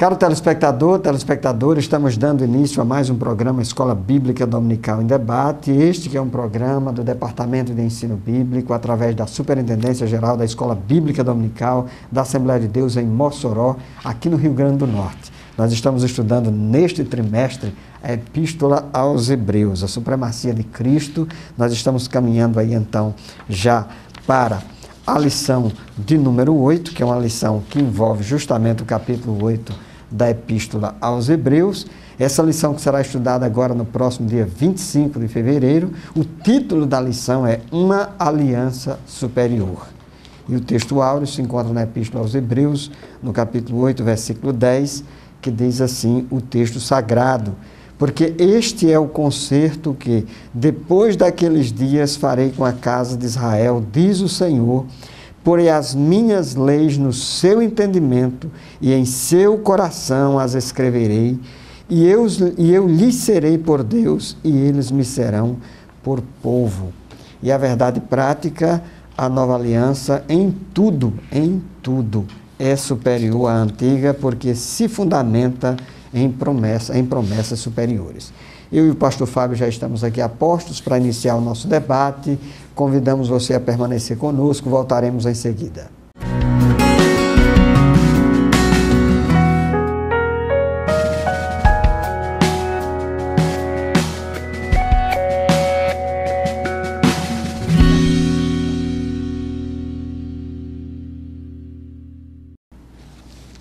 Caro telespectador, telespectadora, estamos dando início a mais um programa Escola Bíblica Dominical em Debate. Este que é um programa do Departamento de Ensino Bíblico, através da Superintendência Geral da Escola Bíblica Dominical da Assembleia de Deus em Mossoró, aqui no Rio Grande do Norte. Nós estamos estudando neste trimestre a Epístola aos Hebreus, a supremacia de Cristo. Nós estamos caminhando aí então já para a lição de número 8, que é uma lição que envolve justamente o capítulo 8 da Epístola aos Hebreus. Essa lição que será estudada agora no próximo dia 25 de fevereiro, o título da lição é Uma Aliança Superior. E o texto áureo se encontra na Epístola aos Hebreus, no capítulo 8, versículo 10, que diz assim o texto sagrado: porque este é o concerto que, depois daqueles dias, farei com a casa de Israel, diz o Senhor, porei as minhas leis no seu entendimento e em seu coração as escreverei, e eu lhes serei por Deus e eles me serão por povo. E a verdade prática, a nova aliança, em tudo, é superior à antiga, porque se fundamenta em promessas superiores. Eu e o pastor Fábio já estamos aqui a postos para iniciar o nosso debate. Convidamos você a permanecer conosco, voltaremos em seguida.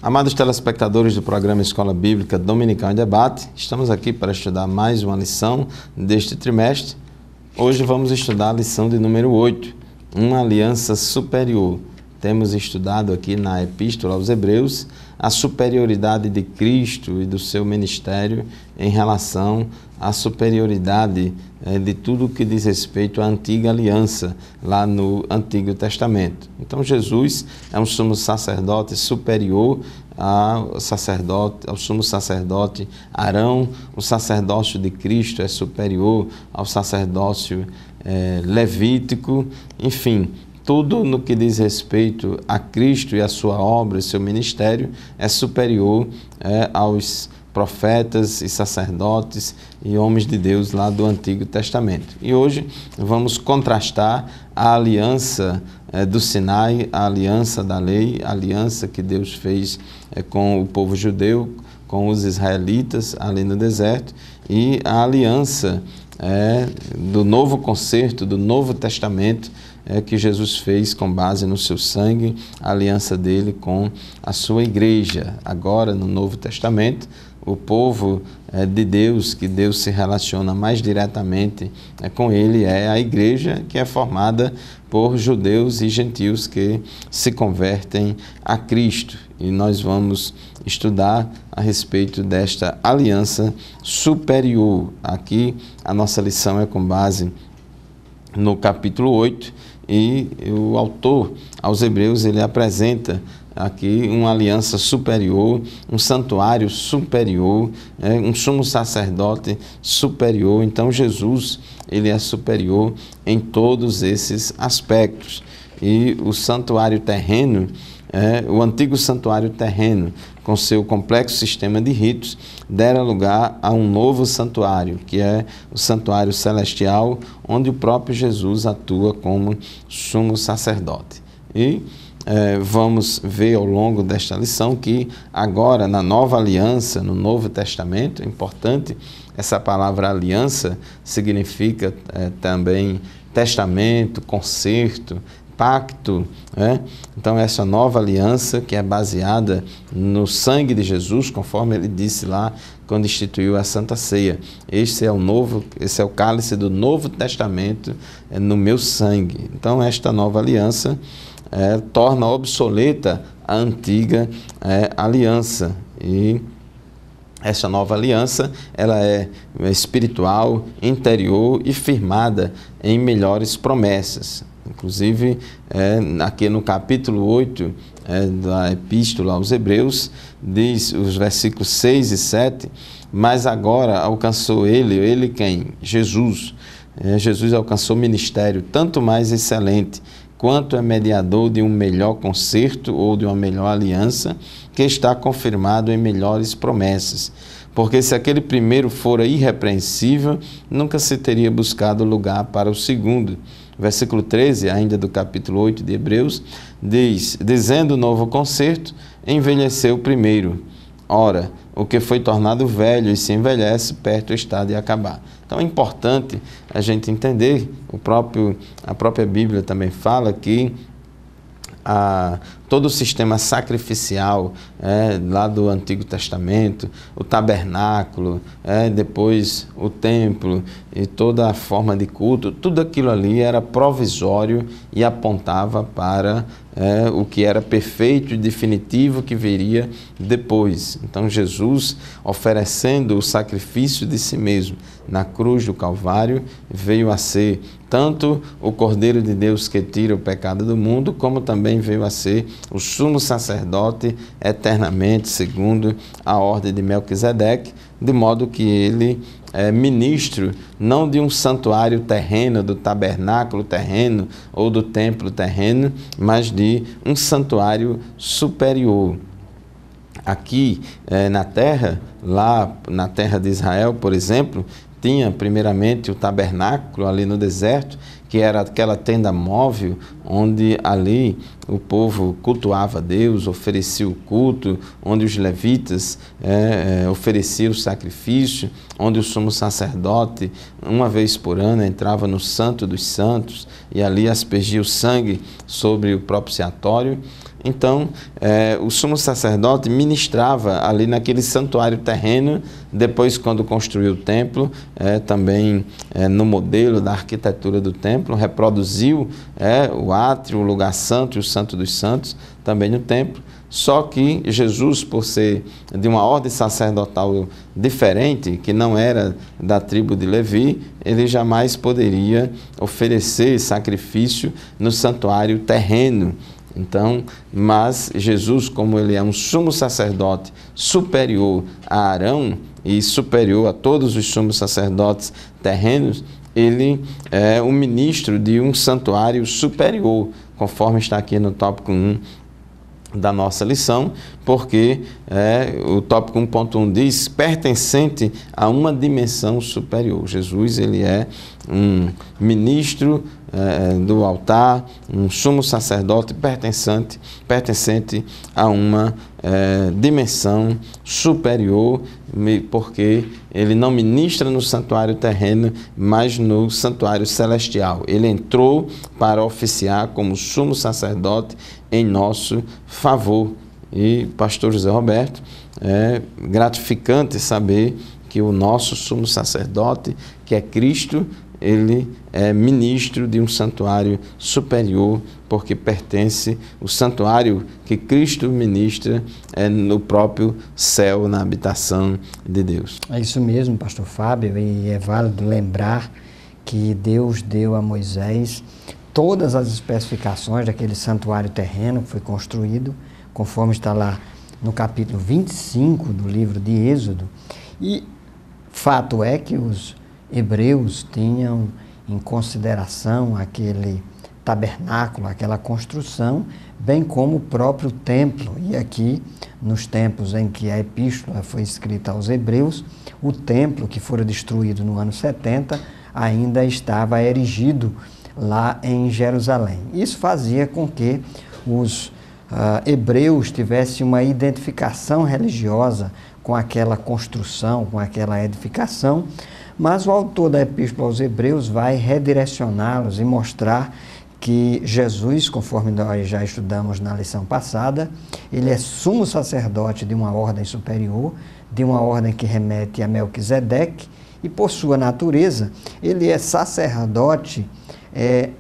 Amados telespectadores do programa Escola Bíblica Dominical em Debate, estamos aqui para estudar mais uma lição deste trimestre. Hoje vamos estudar a lição de número 8, Uma Aliança Superior. Temos estudado aqui na Epístola aos Hebreus a superioridade de Cristo e do seu ministério em relação à superioridade de tudo que diz respeito à antiga aliança, lá no Antigo Testamento. Então Jesus é um sumo sacerdote superior ao sumo sacerdote Arão. O sacerdócio de Cristo é superior ao sacerdócio levítico. Enfim, tudo no que diz respeito a Cristo e a sua obra e seu ministério é superior aos profetas e sacerdotes e homens de Deus lá do Antigo Testamento. E hoje vamos contrastar a aliança do Sinai, a aliança da lei, a aliança que Deus fez com o povo judeu, com os israelitas ali no deserto, e a aliança do novo concerto, do Novo Testamento, que Jesus fez com base no seu sangue, a aliança dele com a sua igreja. Agora, no Novo Testamento, o povo de Deus, que Deus se relaciona mais diretamente com ele, é a igreja, que é formada por judeus e gentios que se convertem a Cristo. E nós vamos estudar a respeito desta aliança superior. Aqui a nossa lição é com base no capítulo 8, e o autor aos Hebreus, ele apresenta aqui uma aliança superior, um santuário superior, um sumo sacerdote superior. Então Jesus, ele é superior em todos esses aspectos. E o santuário terreno, o antigo santuário terreno, com seu complexo sistema de ritos, dera lugar a um novo santuário, que é o santuário celestial, onde o próprio Jesus atua como sumo sacerdote. E vamos ver ao longo desta lição que agora, na nova aliança, no Novo Testamento, é importante, essa palavra aliança significa também testamento, concerto, pacto, Então essa nova aliança, que é baseada no sangue de Jesus, conforme ele disse lá quando instituiu a Santa Ceia: esse é o cálice do Novo Testamento no meu sangue. Então esta nova aliança torna obsoleta a antiga aliança, e essa nova aliança, ela é espiritual, interior e firmada em melhores promessas. Inclusive, aqui no capítulo 8 da Epístola aos Hebreus, diz os versículos 6 e 7, mas agora alcançou ele quem? Jesus. Jesus alcançou ministério tanto mais excelente, quanto é mediador de um melhor concerto ou de uma melhor aliança, que está confirmado em melhores promessas. Porque se aquele primeiro fora irrepreensível, nunca se teria buscado lugar para o segundo. Versículo 13, ainda do capítulo 8 de Hebreus, diz: dizendo o novo concerto, envelheceu o primeiro. Ora, o que foi tornado velho e se envelhece, perto está de acabar. Então é importante a gente entender, a própria Bíblia também fala que todo o sistema sacrificial lá do Antigo Testamento, o tabernáculo, depois o templo e toda a forma de culto, tudo aquilo ali era provisório e apontava para o que era perfeito e definitivo que viria depois. Então Jesus, oferecendo o sacrifício de si mesmo na cruz do Calvário, veio a ser tanto o Cordeiro de Deus que tira o pecado do mundo, como também veio a ser o sumo sacerdote eternamente, segundo a ordem de Melquisedeque, de modo que ele é ministro não de um santuário terreno, do tabernáculo terreno ou do templo terreno, mas de um santuário superior. Aqui na terra, lá na terra de Israel, por exemplo, tinha primeiramente o tabernáculo ali no deserto, que era aquela tenda móvel, onde ali o povo cultuava Deus, oferecia o culto, onde os levitas ofereciam o sacrifício, onde o sumo sacerdote, uma vez por ano, entrava no Santo dos Santos e ali aspergia o sangue sobre o propiciatório. Então, o sumo sacerdote ministrava ali naquele santuário terreno, depois quando construiu o templo, também no modelo da arquitetura do templo, reproduziu o átrio, o lugar santo e o santo dos santos, também no templo. Só que Jesus, por ser de uma ordem sacerdotal diferente, que não era da tribo de Levi, ele jamais poderia oferecer sacrifício no santuário terreno. Então, mas Jesus, como ele é um sumo sacerdote superior a Arão e superior a todos os sumos sacerdotes terrenos, ele é o ministro de um santuário superior, conforme está aqui no tópico 1 da nossa lição, porque o tópico 1.1 diz pertencente a uma dimensão superior. Jesus, ele é um ministro do altar, um sumo sacerdote pertencente a uma dimensão superior, porque ele não ministra no santuário terreno, mas no santuário celestial. Ele entrou para oficiar como sumo sacerdote em nosso favor. E, pastor José Roberto, é gratificante saber que o nosso sumo sacerdote, que é Cristo, ele é ministro de um santuário superior, porque pertence, o santuário que Cristo ministra é no próprio céu, na habitação de Deus. É isso mesmo, pastor Fábio, e é válido lembrar que Deus deu a Moisés todas as especificações daquele santuário terreno que foi construído, conforme está lá no capítulo 25 do livro de Êxodo. E fato é que os hebreus tinham em consideração aquele tabernáculo, aquela construção, bem como o próprio templo. E aqui, nos tempos em que a epístola foi escrita aos hebreus, o templo que fora destruído no ano 70 ainda estava erigido lá em Jerusalém. Isso fazia com que os hebreus tivessem uma identificação religiosa com aquela construção, com aquela edificação, mas o autor da Epístola aos Hebreus vai redirecioná-los e mostrar que Jesus, conforme nós já estudamos na lição passada, ele é sumo sacerdote de uma ordem superior, de uma ordem que remete a Melquisedeque, e por sua natureza, ele é sacerdote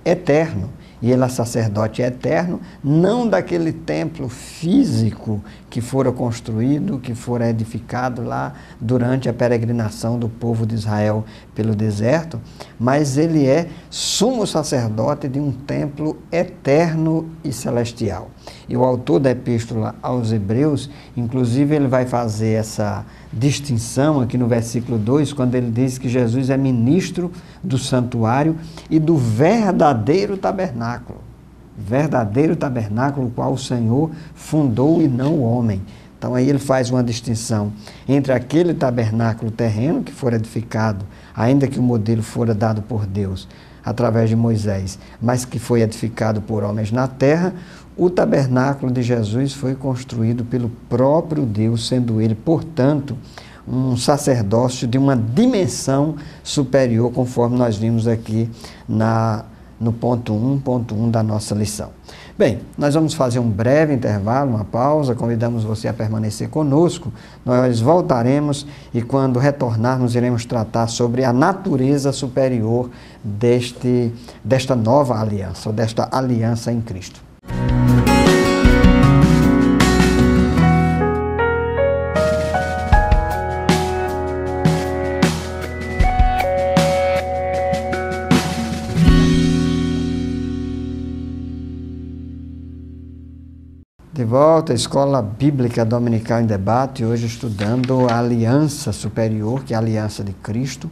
eterno. E ele é sacerdote eterno, não daquele templo físico que fora construído, que fora edificado lá durante a peregrinação do povo de Israel pelo deserto, mas ele é sumo sacerdote de um templo eterno e celestial. E o autor da Epístola aos Hebreus, inclusive, ele vai fazer essa distinção aqui no versículo 2, quando ele diz que Jesus é ministro do santuário e do verdadeiro tabernáculo. verdadeiro tabernáculo, o qual o Senhor fundou e não o homem. Então aí ele faz uma distinção entre aquele tabernáculo terreno que for edificado, ainda que o modelo fora dado por Deus através de Moisés, mas que foi edificado por homens na terra. O tabernáculo de Jesus foi construído pelo próprio Deus, sendo ele, portanto, um sacerdócio de uma dimensão superior, conforme nós vimos aqui no ponto 1.1 da nossa lição. Bem, nós vamos fazer um breve intervalo, uma pausa, convidamos você a permanecer conosco. Nós voltaremos e quando retornarmos iremos tratar sobre a natureza superior desta nova aliança, ou desta aliança em Cristo. De volta à Escola Bíblica Dominical em Debate, hoje estudando a aliança superior, que é a aliança de Cristo,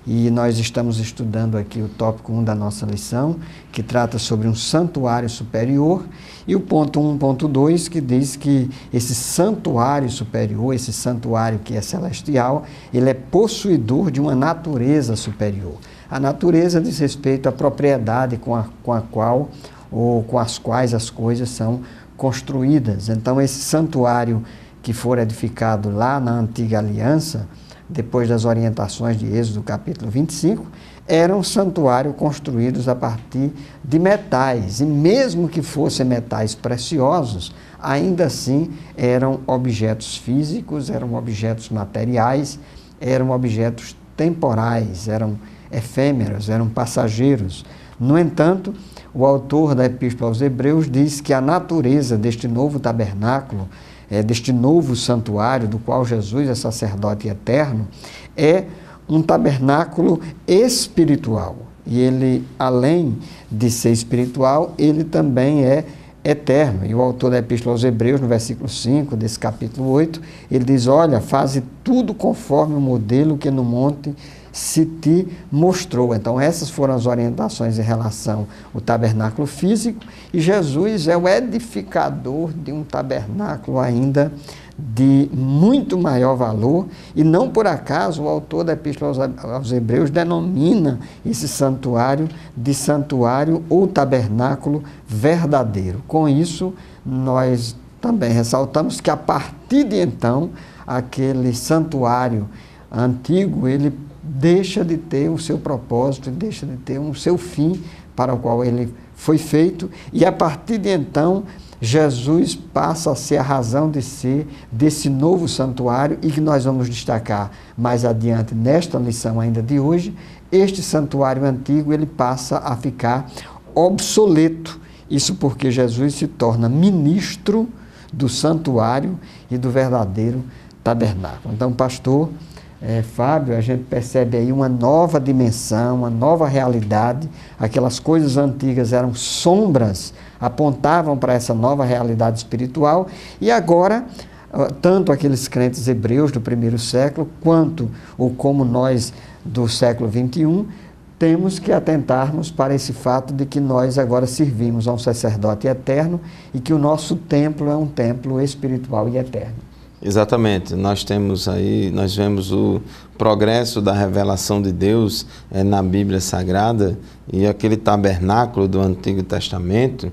e nós estamos estudando aqui o tópico 1 da nossa lição, que trata sobre um santuário superior, e o ponto 1.2, que diz que esse santuário superior, esse santuário que é celestial, ele é possuidor de uma natureza superior. A natureza diz respeito à propriedade com a qual ou com as quais as coisas são construídas. Então esse santuário que for edificado lá na antiga aliança, depois das orientações de Êxodo capítulo 25, era um santuário construídos a partir de metais, e mesmo que fossem metais preciosos, ainda assim eram objetos físicos, eram objetos materiais, eram objetos temporais, eram efêmeros, eram passageiros. No entanto, o autor da Epístola aos Hebreus diz que a natureza deste novo tabernáculo, deste novo santuário, do qual Jesus é sacerdote eterno, é um tabernáculo espiritual. E ele, além de ser espiritual, ele também é eterno. E o autor da Epístola aos Hebreus, no versículo 5 desse capítulo 8, ele diz: olha, faze tudo conforme o modelo que no monte se te mostrou. Então essas foram as orientações em relação ao tabernáculo físico, e Jesus é o edificador de um tabernáculo ainda de muito maior valor, e não por acaso o autor da Epístola aos Hebreus denomina esse santuário de santuário ou tabernáculo verdadeiro. Com isso, nós também ressaltamos que a partir de então, aquele santuário antigo, ele deixa de ter o seu propósito, deixa de ter o seu fim para o qual ele foi feito, e a partir de então Jesus passa a ser a razão de ser desse novo santuário, e que nós vamos destacar mais adiante nesta lição ainda de hoje. Este santuário antigo, ele passa a ficar obsoleto, isso porque Jesus se torna ministro do santuário e do verdadeiro tabernáculo. Então, pastor Fábio, a gente percebe aí uma nova dimensão, uma nova realidade. Aquelas coisas antigas eram sombras, apontavam para essa nova realidade espiritual, e agora, tanto aqueles crentes hebreus do primeiro século, quanto ou como nós do século 21, temos que atentarmos para esse fato de que nós agora servimos a um sacerdote eterno e que o nosso templo é um templo espiritual e eterno. Exatamente, nós vemos o progresso da revelação de Deus na Bíblia Sagrada, e aquele tabernáculo do Antigo Testamento,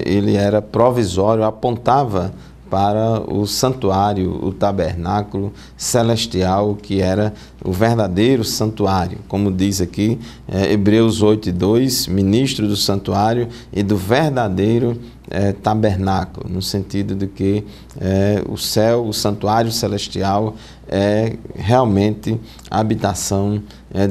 ele era provisório, apontava para o santuário, o tabernáculo celestial, que era o verdadeiro santuário. Como diz aqui, Hebreus 8:2, ministro do santuário e do verdadeiro tabernáculo, no sentido de que o céu, o santuário celestial, é realmente a habitação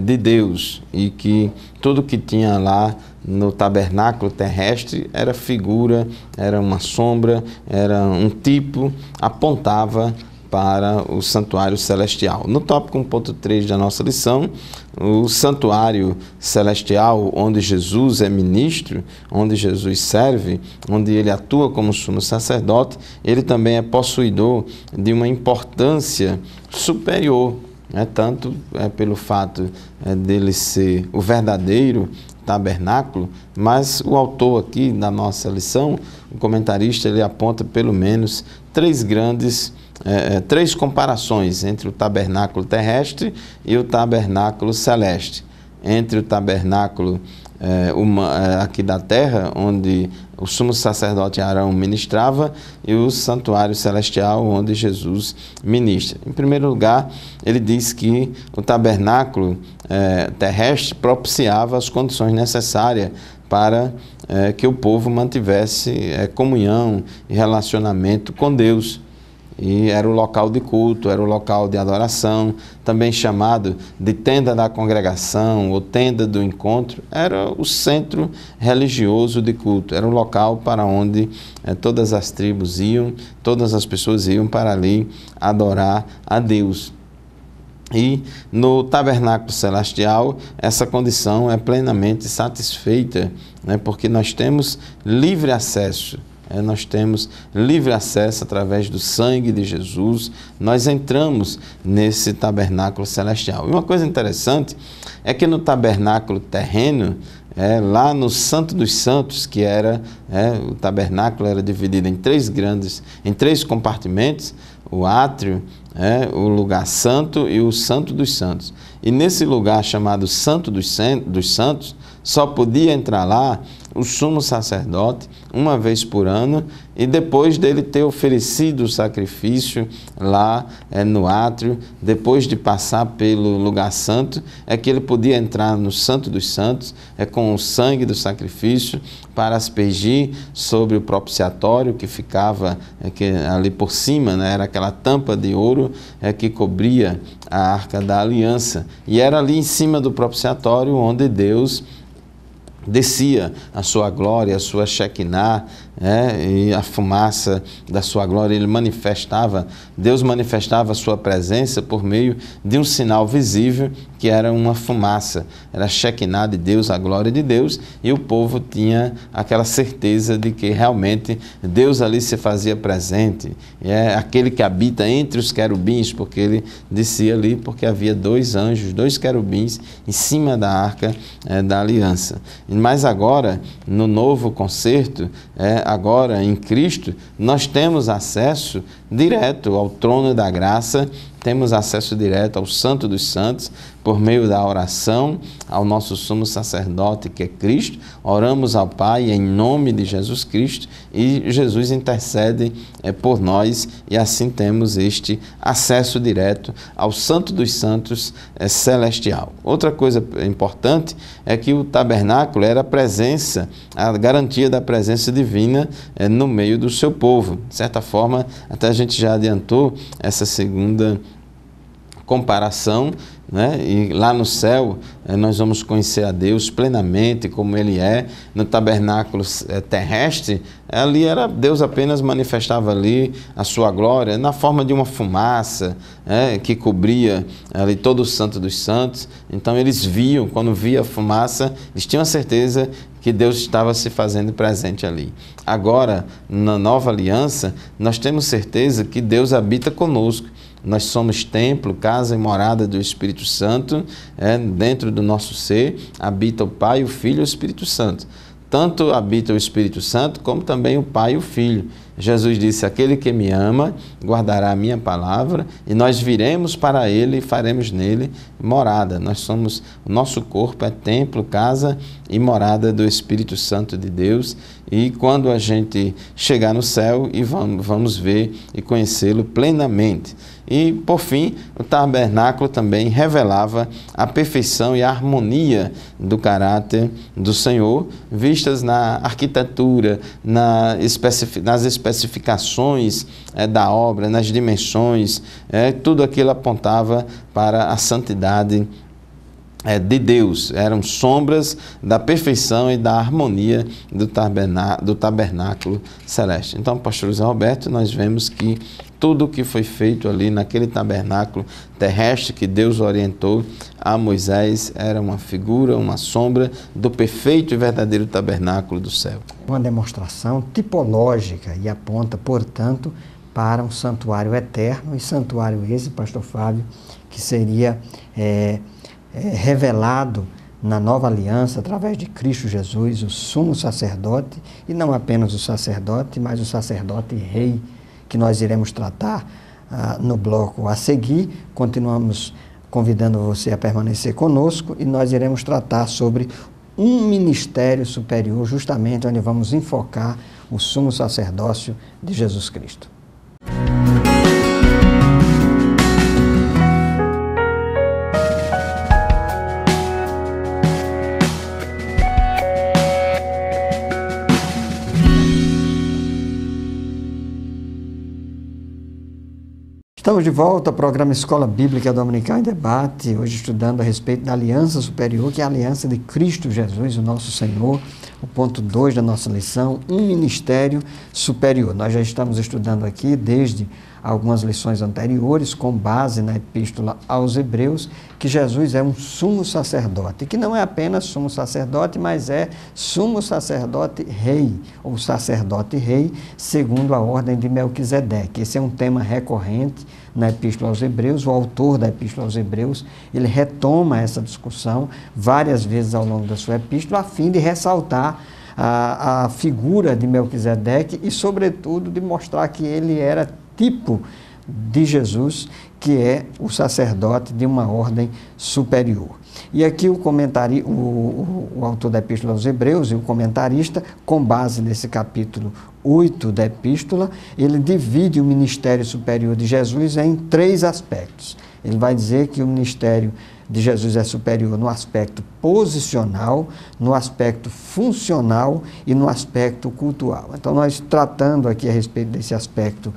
de Deus, e que tudo que tinha lá no tabernáculo terrestre era figura, era uma sombra, era um tipo, apontava para o santuário celestial. No tópico 1.3 da nossa lição, o santuário celestial, onde Jesus é ministro, onde Jesus serve, onde ele atua como sumo sacerdote, ele também é possuidor de uma importância superior, tanto pelo fato dele ser o verdadeiro tabernáculo, mas o autor aqui da nossa lição, o comentarista, ele aponta pelo menos três comparações entre o tabernáculo terrestre e o tabernáculo celeste. Entre o tabernáculo aqui da terra, onde o sumo sacerdote Arão ministrava, e o santuário celestial, onde Jesus ministra. Em primeiro lugar, ele diz que o tabernáculo terrestre propiciava as condições necessárias para que o povo mantivesse comunhão e relacionamento com Deus. E era o local de culto, era o local de adoração, também chamado de tenda da congregação ou tenda do encontro. Era o centro religioso de culto, era o local para onde todas as tribos iam, todas as pessoas iam para ali adorar a Deus. E no tabernáculo celestial, essa condição é plenamente satisfeita, né, porque nós temos livre acesso. Nós temos livre acesso através do sangue de Jesus, nós entramos nesse tabernáculo celestial. E uma coisa interessante é que no tabernáculo terreno, lá no Santo dos Santos, que era, o tabernáculo era dividido em três compartimentos, o átrio, o lugar santo e o Santo dos Santos. E nesse lugar chamado Santo dos Santos, só podia entrar lá o sumo sacerdote uma vez por ano, e depois dele ter oferecido o sacrifício lá no átrio, depois de passar pelo lugar santo, é que ele podia entrar no Santo dos Santos com o sangue do sacrifício para aspergir sobre o propiciatório que ficava ali por cima, né? Era aquela tampa de ouro que cobria a Arca da Aliança, e era ali em cima do propiciatório onde Deus descia a sua glória, a sua Shekinah, e a fumaça da sua glória, Deus manifestava a sua presença por meio de um sinal visível, que era uma fumaça, era a Shekinah de Deus, a glória de Deus, e o povo tinha aquela certeza de que realmente Deus ali se fazia presente, aquele que habita entre os querubins, porque ele descia ali, porque havia 2 anjos, 2 querubins em cima da Arca da Aliança. Mas agora, no novo concerto, agora em Cristo, nós temos acesso direto ao trono da graça, temos acesso direto ao Santo dos Santos, por meio da oração ao nosso sumo sacerdote, que é Cristo. Oramos ao Pai em nome de Jesus Cristo, e Jesus intercede por nós, e assim temos este acesso direto ao Santo dos Santos celestial. Outra coisa importante é que o tabernáculo era a garantia da presença divina no meio do seu povo. De certa forma, até a gente já adiantou essa segunda comparação, né? E lá no céu nós vamos conhecer a Deus plenamente como Ele é. No tabernáculo terrestre, ali era Deus apenas manifestava ali a sua glória na forma de uma fumaça, que cobria ali todo o Santo dos Santos. Então eles viam, quando via a fumaça, eles tinham a certeza que Deus estava se fazendo presente ali. Agora, na nova aliança, nós temos certeza que Deus habita conosco. Nós somos templo, casa e morada do Espírito Santo, dentro do nosso ser habita o Pai, o Filho e o Espírito Santo. Tanto habita o Espírito Santo, como também o Pai e o Filho. Jesus disse: aquele que me ama guardará a minha palavra, e nós viremos para ele e faremos nele morada. O nosso corpo é templo, casa e morada do Espírito Santo de Deus, e quando a gente chegar no céu, e vamos ver e conhecê-lo plenamente. E, por fim, o tabernáculo também revelava a perfeição e a harmonia do caráter do Senhor, vistas na arquitetura, nas especificações da obra, nas dimensões, tudo aquilo apontava para a santidade de Deus. Eram sombras da perfeição e da harmonia do tabernáculo celeste. Então, pastor José Roberto, nós vemos que tudo o que foi feito ali naquele tabernáculo terrestre que Deus orientou a Moisés era uma figura, uma sombra do perfeito e verdadeiro tabernáculo do céu. Uma demonstração tipológica e aponta, portanto, para um santuário eterno, e santuário esse, pastor Fábio, que seria revelado na nova aliança, através de Cristo Jesus, o sumo sacerdote, e não apenas o sacerdote, mas o sacerdote rei, que nós iremos tratar no bloco a seguir. Continuamos convidando você a permanecer conosco e nós iremos tratar sobre um ministério superior, justamente onde vamos enfocar o sumo sacerdócio de Jesus Cristo. Estamos de volta ao programa Escola Bíblica Dominical em Debate, hoje estudando a respeito da aliança superior, que é a aliança de Cristo Jesus, o nosso Senhor. O ponto 2 da nossa lição, um ministério superior. Nós já estamos estudando aqui desde algumas lições anteriores, com base na Epístola aos Hebreus, que Jesus é um sumo sacerdote, que não é apenas sumo sacerdote, mas é sumo sacerdote rei, ou sacerdote rei, segundo a ordem de Melquisedeque. Esse é um tema recorrente na Epístola aos Hebreus. O autor da Epístola aos Hebreus, ele retoma essa discussão várias vezes ao longo da sua epístola, a fim de ressaltar a figura de Melquisedeque e, sobretudo, de mostrar que ele era tipo de Jesus, que é o sacerdote de uma ordem superior. E aqui o autor da Epístola aos Hebreus e o comentarista, com base nesse capítulo 8 da Epístola, ele divide o ministério superior de Jesus em 3 aspectos. Ele vai dizer que o ministério de Jesus é superior no aspecto posicional, no aspecto funcional e no aspecto cultural. Então, nós tratando aqui a respeito desse aspecto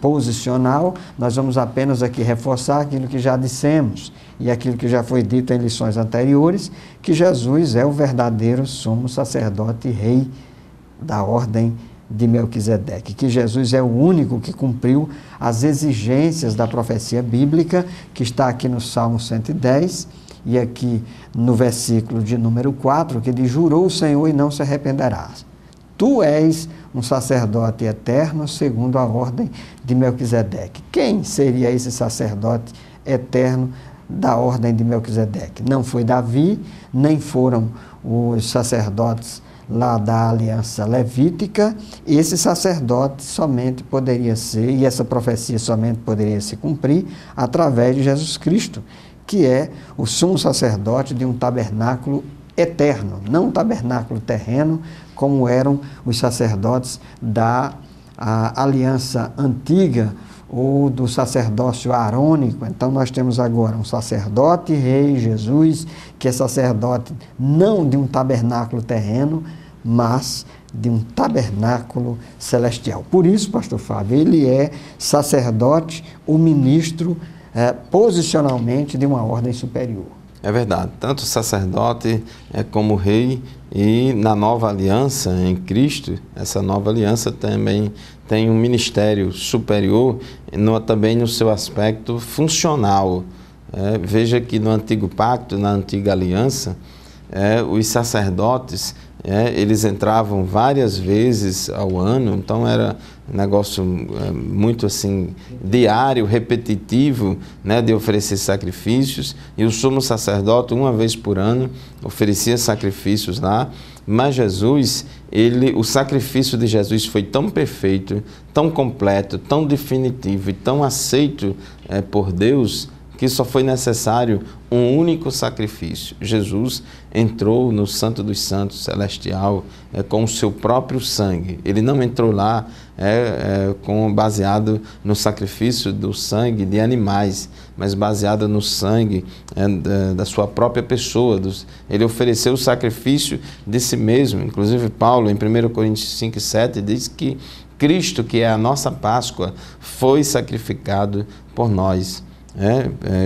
posicional, nós vamos apenas aqui reforçar aquilo que já dissemos e aquilo que já foi dito em lições anteriores, que Jesus é o verdadeiro sumo sacerdote e rei da ordem de Melquisedeque, que Jesus é o único que cumpriu as exigências da profecia bíblica, que está aqui no Salmo 110, e aqui no versículo de número 4, que diz: jurou o Senhor e não se arrependerás. Tu és um sacerdote eterno segundo a ordem de Melquisedeque. Quem seria esse sacerdote eterno da ordem de Melquisedeque? Não foi Davi, nem foram os sacerdotes lá da aliança levítica. Esse sacerdote somente poderia ser, e essa profecia somente poderia se cumprir através de Jesus Cristo, que é o sumo sacerdote de um tabernáculo eterno, não um tabernáculo terreno, como eram os sacerdotes da aliança antiga ou do sacerdócio arônico. Então nós temos agora um sacerdote rei, Jesus, que é sacerdote não de um tabernáculo terreno, mas de um tabernáculo celestial. Por isso, pastor Fábio, ele é sacerdote, o ministro posicionalmente de uma ordem superior. É verdade, tanto sacerdote como rei, e na nova aliança em Cristo, essa nova aliança também tem um ministério superior, também no seu aspecto funcional. Veja que no antigo pacto, na antiga aliança, os sacerdotes, eles entravam várias vezes ao ano, então era um negócio muito assim, diário, repetitivo, de oferecer sacrifícios, e o sumo sacerdote, uma vez por ano, oferecia sacrifícios lá. Mas Jesus, o sacrifício de Jesus foi tão perfeito, tão completo, tão definitivo e tão aceito por Deus, que só foi necessário um único sacrifício. Jesus entrou no Santo dos Santos celestial com o seu próprio sangue. Ele não entrou lá baseado no sacrifício do sangue de animais, mas baseado no sangue da sua própria pessoa. Ele ofereceu o sacrifício de si mesmo. Inclusive Paulo, em 1 Coríntios 5:7, diz que Cristo, que é a nossa Páscoa, foi sacrificado por nós.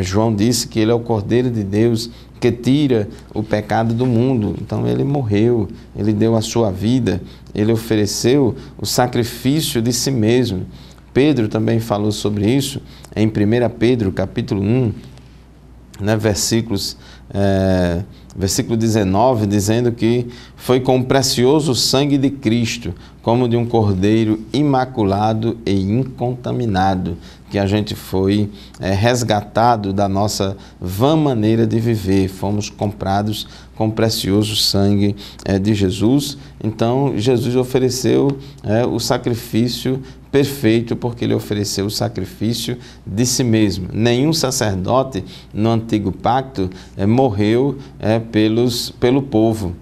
João disse que ele é o Cordeiro de Deus que tira o pecado do mundo. Então ele morreu, ele deu a sua vida, ele ofereceu o sacrifício de si mesmo. Pedro também falou sobre isso em 1 Pedro capítulo 1, versículo 19, dizendo que foi com o precioso sangue de Cristo, como de um cordeiro imaculado e incontaminado, que a gente foi resgatado da nossa vã maneira de viver, fomos comprados com o precioso sangue de Jesus. Então, Jesus ofereceu o sacrifício perfeito, porque ele ofereceu o sacrifício de si mesmo. Nenhum sacerdote no Antigo Pacto morreu pelo povo.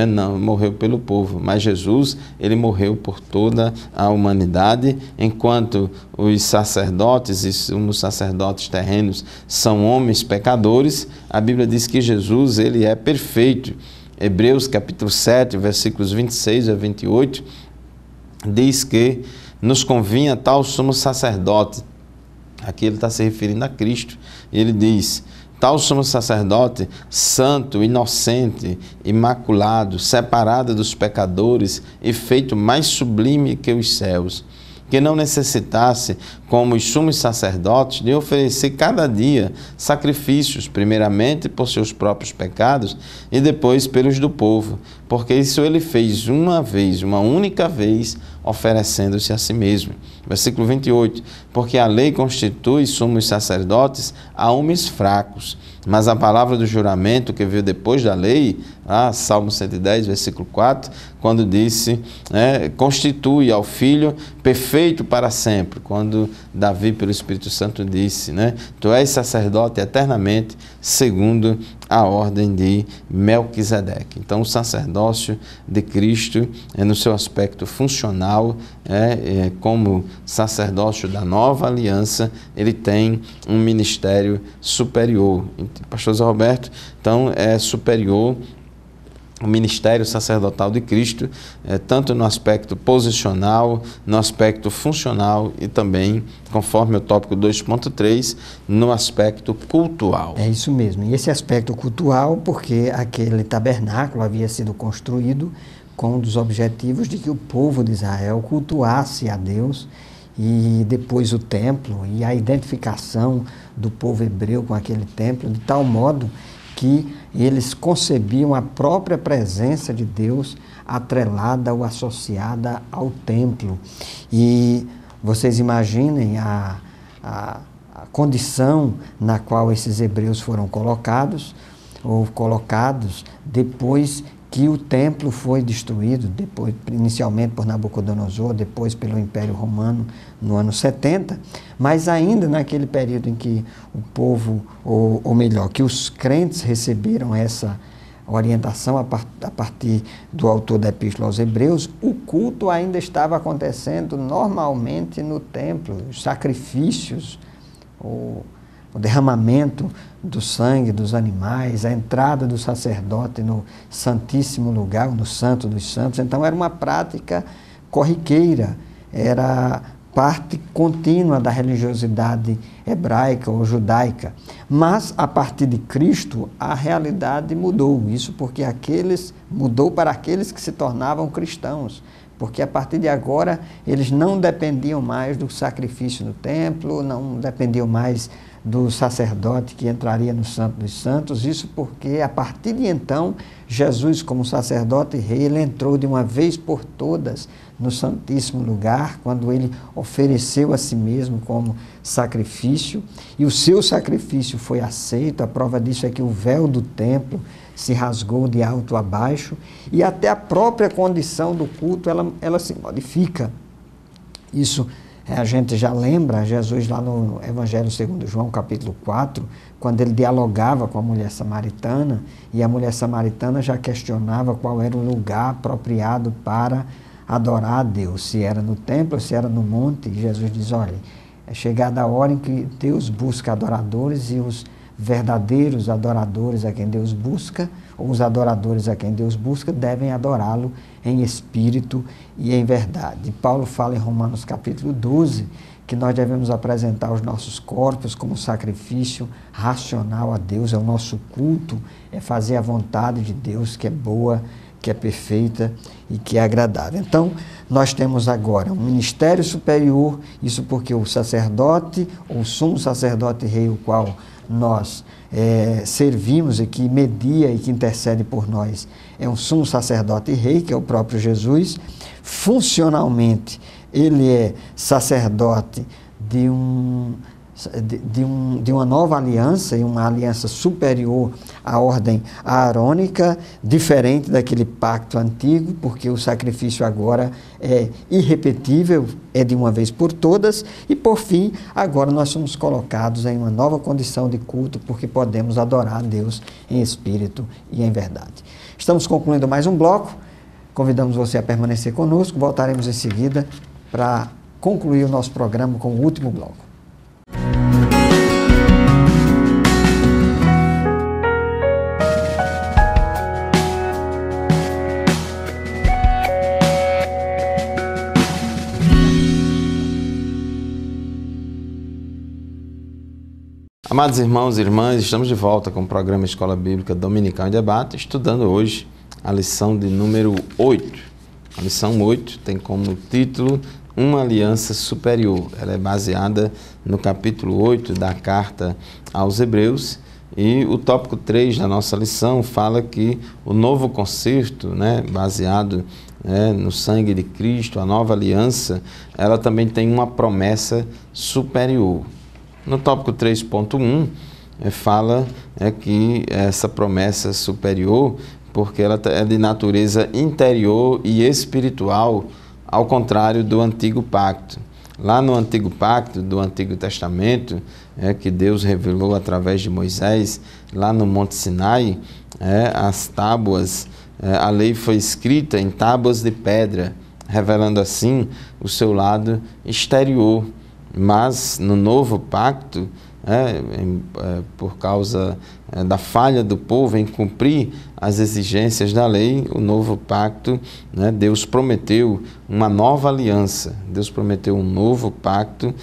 Não, morreu pelo povo, mas Jesus, ele morreu por toda a humanidade, enquanto os sacerdotes e sumos sacerdotes terrenos são homens pecadores. A Bíblia diz que Jesus, ele é perfeito. Hebreus capítulo 7, versículos 26 a 28, diz que nos convinha tal sumo sacerdote. Aqui ele está se referindo a Cristo. Ele diz: tal sumo sacerdote, santo, inocente, imaculado, separado dos pecadores e feito mais sublime que os céus, que não necessitasse, como os sumos sacerdotes, de oferecer cada dia sacrifícios, primeiramente por seus próprios pecados e depois pelos do povo, porque isso ele fez uma vez, uma única vez, oferecendo-se a si mesmo. Versículo 28, porque a lei constitui sumos sacerdotes a homens fracos, mas a palavra do juramento que veio depois da lei, Salmo 110, versículo 4, quando disse, constitui ao Filho perfeito para sempre, quando Davi, pelo Espírito Santo, disse, tu és sacerdote eternamente, segundo a ordem de Melquisedeque. Então, o sacerdócio de Cristo, no seu aspecto funcional, como sacerdócio da nova aliança, ele tem um ministério superior. Pastor Zé Roberto, então, é superior o ministério sacerdotal de Cristo, tanto no aspecto posicional, no aspecto funcional e também, conforme o tópico 2.3, no aspecto cultual. É isso mesmo. E esse aspecto cultual, porque aquele tabernáculo havia sido construído com um dos objetivos de que o povo de Israel cultuasse a Deus, e depois o templo e a identificação do povo hebreu com aquele templo, de tal modo que eles concebiam a própria presença de Deus atrelada ou associada ao templo. E vocês imaginem a condição na qual esses hebreus foram colocados depois que o templo foi destruído, depois, inicialmente por Nabucodonosor, depois pelo Império Romano no ano 70, mas ainda naquele período em que o povo, ou melhor, que os crentes receberam essa orientação a partir do autor da Epístola aos Hebreus, o culto ainda estava acontecendo normalmente no templo, os sacrifícios, o derramamento do sangue dos animais, a entrada do sacerdote no santíssimo lugar, no santo dos santos. Então era uma prática corriqueira, era parte contínua da religiosidade hebraica ou judaica. Mas a partir de Cristo a realidade mudou, isso porque mudou para aqueles que se tornavam cristãos, porque a partir de agora eles não dependiam mais do sacrifício no templo, não dependiam mais do sacerdote que entraria no Santo dos Santos, isso porque a partir de então, Jesus como sacerdote e rei, ele entrou de uma vez por todas no Santíssimo Lugar, quando ele ofereceu a si mesmo como sacrifício, e o seu sacrifício foi aceito. A prova disso é que o véu do templo se rasgou de alto a baixo, e até a própria condição do culto, ela se modifica. Isso a gente já lembra, Jesus lá no Evangelho segundo João, capítulo 4, quando ele dialogava com a mulher samaritana, e a mulher samaritana já questionava qual era o lugar apropriado para adorar a Deus, se era no templo, se era no monte. E Jesus diz, olha, é chegada a hora em que Deus busca adoradores, e os verdadeiros adoradores a quem Deus busca, ou os adoradores a quem Deus busca, devem adorá-lo em espírito e em verdade. Paulo fala em Romanos capítulo 12, que nós devemos apresentar os nossos corpos como sacrifício racional a Deus. É o nosso culto, é fazer a vontade de Deus, que é boa, que é perfeita e que é agradável. Então, nós temos agora um ministério superior, isso porque o sacerdote, ou sumo sacerdote rei, o qual nós servimos e que media e que intercede por nós, é um sumo sacerdote rei, que é o próprio Jesus. Funcionalmente, ele é sacerdote de uma nova aliança, e uma aliança superior à ordem aarônica, diferente daquele pacto antigo, porque o sacrifício agora é irrepetível, é de uma vez por todas, e por fim, agora nós somos colocados em uma nova condição de culto, porque podemos adorar a Deus em espírito e em verdade. Estamos concluindo mais um bloco, convidamos você a permanecer conosco, voltaremos em seguida para concluir o nosso programa com o último bloco. Amados irmãos e irmãs, estamos de volta com o programa Escola Bíblica Dominical em Debate, estudando hoje a lição de número 8. A lição 8 tem como título Uma Aliança Superior. Ela é baseada no capítulo 8 da carta aos Hebreus, e o tópico 3 da nossa lição fala que o novo concerto, baseado no sangue de Cristo, a nova aliança, ela também tem uma promessa superior. No tópico 3.1, fala que essa promessa superior, porque ela é de natureza interior e espiritual, ao contrário do Antigo Pacto. Lá no Antigo Pacto, do Antigo Testamento, que Deus revelou através de Moisés, lá no Monte Sinai, as tábuas, a lei foi escrita em tábuas de pedra, revelando assim o seu lado exterior. Mas no novo pacto, por causa da falha do povo em cumprir as exigências da lei, o novo pacto, Deus prometeu uma nova aliança, Deus prometeu um novo pacto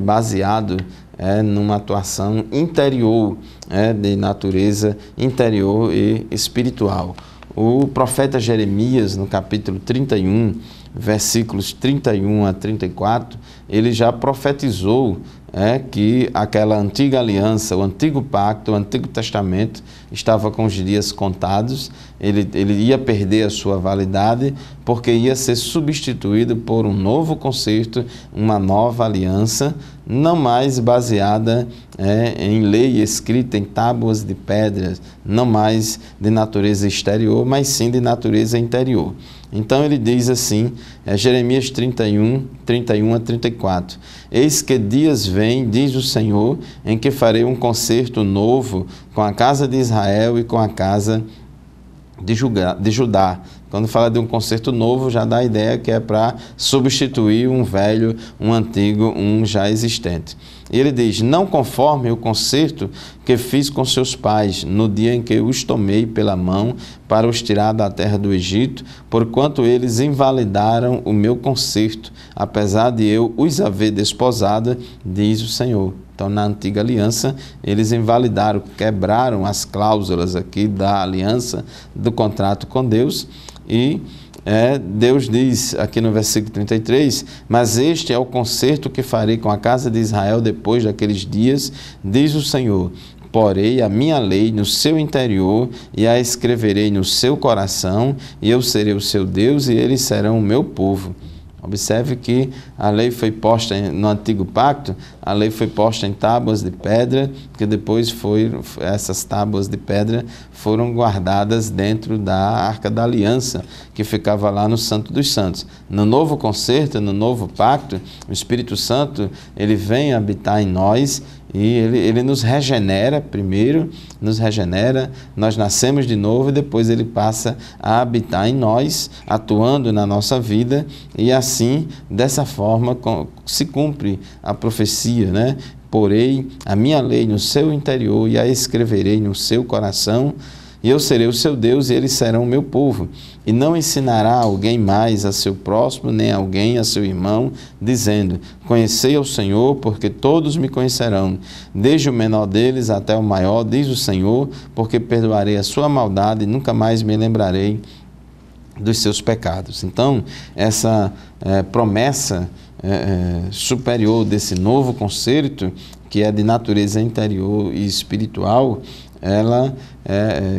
baseado numa atuação interior, de natureza interior e espiritual. O profeta Jeremias, no capítulo 31, versículos 31 a 34, ele já profetizou que aquela antiga aliança, o antigo pacto, o Antigo Testamento, estava com os dias contados, ele ia perder a sua validade, porque ia ser substituído por um novo concerto, uma nova aliança, não mais baseada em lei escrita em tábuas de pedras, não mais de natureza exterior, mas sim de natureza interior. Então ele diz assim, Jeremias 31 a 34, Eis que dias vêm, diz o Senhor, em que farei um concerto novo com a casa de Israel e com a casa de Judá. Quando fala de um concerto novo, já dá a ideia que é para substituir um velho, um antigo, um já existente. E ele diz, não conforme o concerto que fiz com seus pais, no dia em que os tomei pela mão para os tirar da terra do Egito, porquanto eles invalidaram o meu concerto, apesar de eu os haver desposado, diz o Senhor. Então, na antiga aliança, eles invalidaram, quebraram as cláusulas aqui da aliança, do contrato com Deus, e Deus diz aqui no versículo 33, mas este é o concerto que farei com a casa de Israel depois daqueles dias, diz o Senhor. Porei a minha lei no seu interior e a escreverei no seu coração, e eu serei o seu Deus e eles serão o meu povo. Observe que a lei foi posta no Antigo Pacto, a lei foi posta em tábuas de pedra, que depois essas tábuas de pedra foram guardadas dentro da Arca da Aliança, que ficava lá no Santo dos Santos. No novo concerto, no novo pacto, o Espírito Santo, ele vem habitar em nós, e ele nos regenera primeiro, nós nascemos de novo e depois ele passa a habitar em nós, atuando na nossa vida, e assim, dessa forma, se cumpre a profecia, Porei a minha lei no seu interior e a escreverei no seu coração, e eu serei o seu Deus e eles serão o meu povo. E não ensinará alguém mais a seu próximo, nem alguém a seu irmão, dizendo, conhecei ao Senhor, porque todos me conhecerão, desde o menor deles até o maior, diz o Senhor, porque perdoarei a sua maldade e nunca mais me lembrarei dos seus pecados. Então, essa promessa superior desse novo concerto, que é de natureza interior e espiritual,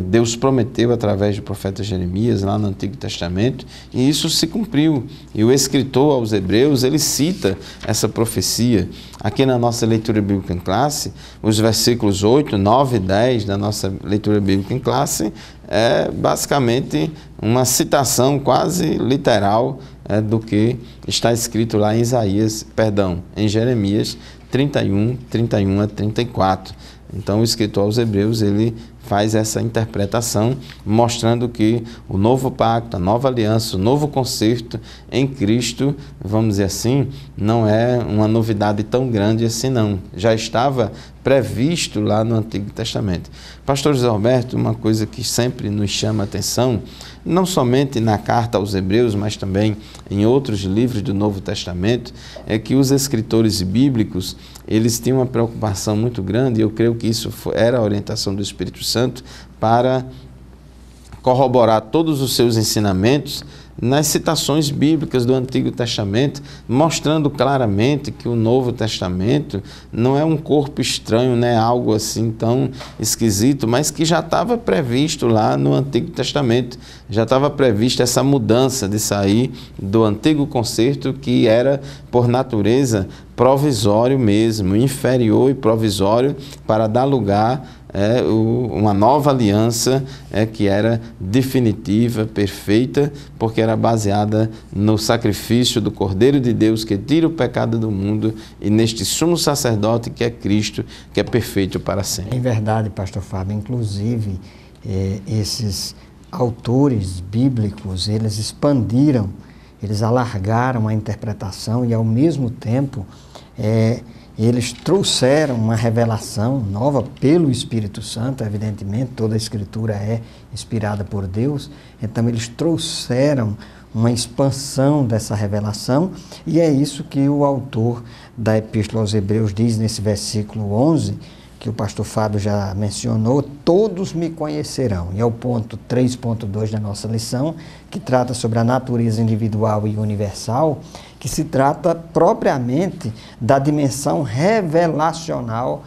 Deus prometeu através do profeta Jeremias, lá no Antigo Testamento, e isso se cumpriu. E o escritor aos Hebreus, ele cita essa profecia. Aqui na nossa leitura bíblica em classe, os versículos 8, 9 e 10 da nossa leitura bíblica em classe, é basicamente uma citação quase literal do que está escrito lá em Jeremias 31 a 34. Então, o escritor aos Hebreus, ele faz essa interpretação, mostrando que o novo pacto, a nova aliança, o novo concerto em Cristo, vamos dizer assim, não é uma novidade tão grande assim, não. Já estava previsto lá no Antigo Testamento. Pastor José Roberto, uma coisa que sempre nos chama a atenção, não somente na carta aos Hebreus, mas também em outros livros do Novo Testamento, é que os escritores bíblicos, eles tinham uma preocupação muito grande, e eu creio que isso era a orientação do Espírito Santo, para corroborar todos os seus ensinamentos nas citações bíblicas do Antigo Testamento, mostrando claramente que o Novo Testamento não é um corpo estranho, não é algo assim tão esquisito, mas que já estava previsto lá no Antigo Testamento. Já estava prevista essa mudança de sair do antigo concerto, que era, por natureza, provisório mesmo, inferior e provisório, para dar lugar uma nova aliança que era definitiva, perfeita, porque era baseada no sacrifício do Cordeiro de Deus, que tira o pecado do mundo, e neste sumo sacerdote que é Cristo, que é perfeito para sempre. Em verdade, pastor Fábio, inclusive esses autores bíblicos, eles expandiram, eles alargaram a interpretação e, ao mesmo tempo, eles trouxeram uma revelação nova pelo Espírito Santo. Evidentemente, toda a Escritura é inspirada por Deus, então eles trouxeram uma expansão dessa revelação, e é isso que o autor da Epístola aos Hebreus diz nesse versículo 11, que o pastor Fábio já mencionou: todos me conhecerão. E é o ponto 3.2 da nossa lição, que trata sobre a natureza individual e universal, que se trata propriamente da dimensão revelacional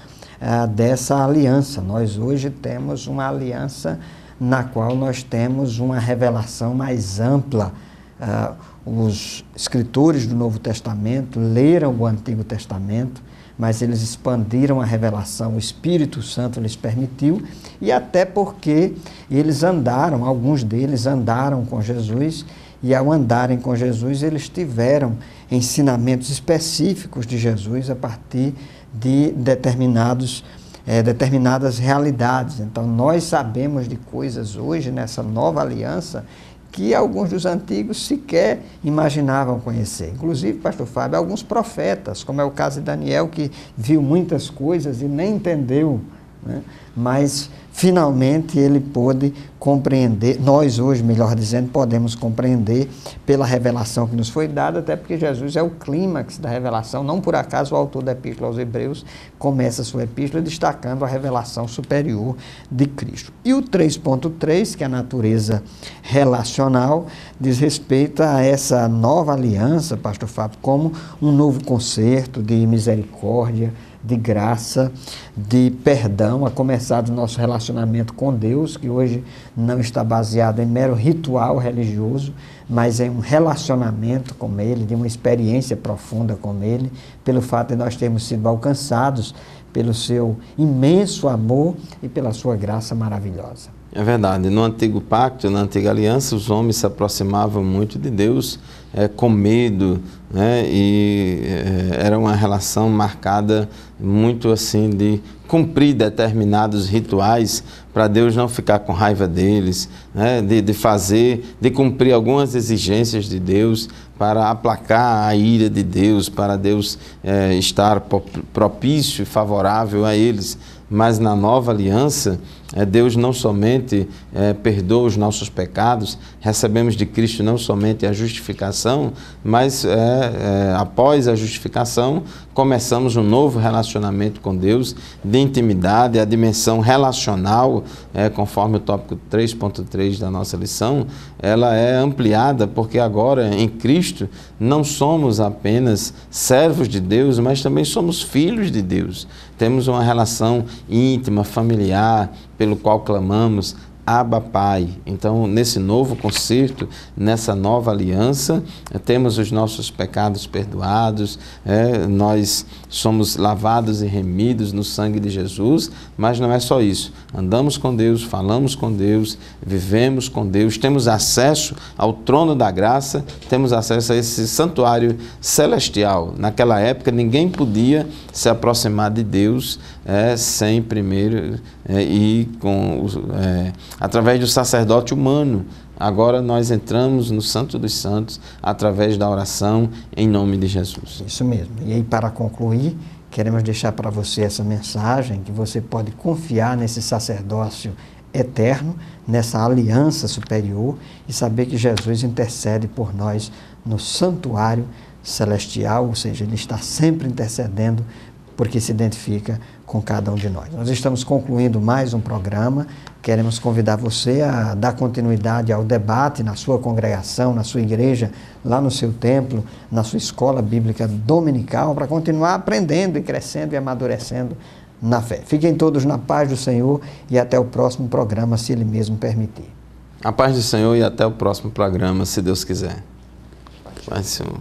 dessa aliança. Nós hoje temos uma aliança na qual nós temos uma revelação mais ampla. Os escritores do Novo Testamento leram o Antigo Testamento, mas eles expandiram a revelação, o Espírito Santo lhes permitiu, e até porque eles andaram, alguns deles andaram com Jesus, e ao andarem com Jesus, eles tiveram ensinamentos específicos de Jesus a partir de determinadas realidades. Então, nós sabemos de coisas hoje, nessa nova aliança, que alguns dos antigos sequer imaginavam conhecer. Inclusive, pastor Fábio, alguns profetas, como é o caso de Daniel, que viu muitas coisas e nem entendeu, né? Mas finalmente ele pôde compreender. Nós hoje, melhor dizendo, podemos compreender pela revelação que nos foi dada, até porque Jesus é o clímax da revelação. Não por acaso o autor da Epístola aos Hebreus começa a sua epístola destacando a revelação superior de Cristo. E o 3.3, que é a natureza relacional, diz respeito a essa nova aliança, pastor Fábio, como um novo concerto de misericórdia, de graça, de perdão, a começar do nosso relacionamento com Deus, que hoje não está baseado em mero ritual religioso, mas em um relacionamento com Ele, de uma experiência profunda com Ele, pelo fato de nós termos sido alcançados pelo seu imenso amor e pela sua graça maravilhosa. É verdade, no antigo pacto, na antiga aliança, os homens se aproximavam muito de Deus com medo, né? Era uma relação marcada muito assim de cumprir determinados rituais para Deus não ficar com raiva deles, né? de cumprir algumas exigências de Deus para aplacar a ira de Deus, para Deus estar propício e favorável a eles. Mas na nova aliança, Deus não somente perdoa os nossos pecados, recebemos de Cristo não somente a justificação, mas após a justificação começamos um novo relacionamento com Deus, de intimidade, a dimensão relacional, conforme o tópico 3.3 da nossa lição, ela é ampliada porque agora em Cristo não somos apenas servos de Deus, mas também somos filhos de Deus. Temos uma relação íntima, familiar, pelo qual clamamos, Abba Pai. Então, nesse novo concerto, nessa nova aliança, temos os nossos pecados perdoados, nós somos lavados e remidos no sangue de Jesus, mas não é só isso. Andamos com Deus, falamos com Deus, vivemos com Deus, temos acesso ao trono da graça, temos acesso a esse santuário celestial. Naquela época, ninguém podia se aproximar de Deus sem primeiro ir através do sacerdote humano. Agora nós entramos no Santo dos Santos através da oração em nome de Jesus. Isso mesmo. E aí, para concluir, queremos deixar para você essa mensagem, que você pode confiar nesse sacerdócio eterno, nessa aliança superior, e saber que Jesus intercede por nós no santuário celestial, ou seja, Ele está sempre intercedendo porque se identifica com cada um de nós. Nós estamos concluindo mais um programa. Queremos convidar você a dar continuidade ao debate na sua congregação, na sua igreja, lá no seu templo, na sua escola bíblica dominical, para continuar aprendendo e crescendo e amadurecendo na fé. Fiquem todos na paz do Senhor e até o próximo programa, se Ele mesmo permitir. A paz do Senhor e até o próximo programa, se Deus quiser. Paz do Senhor.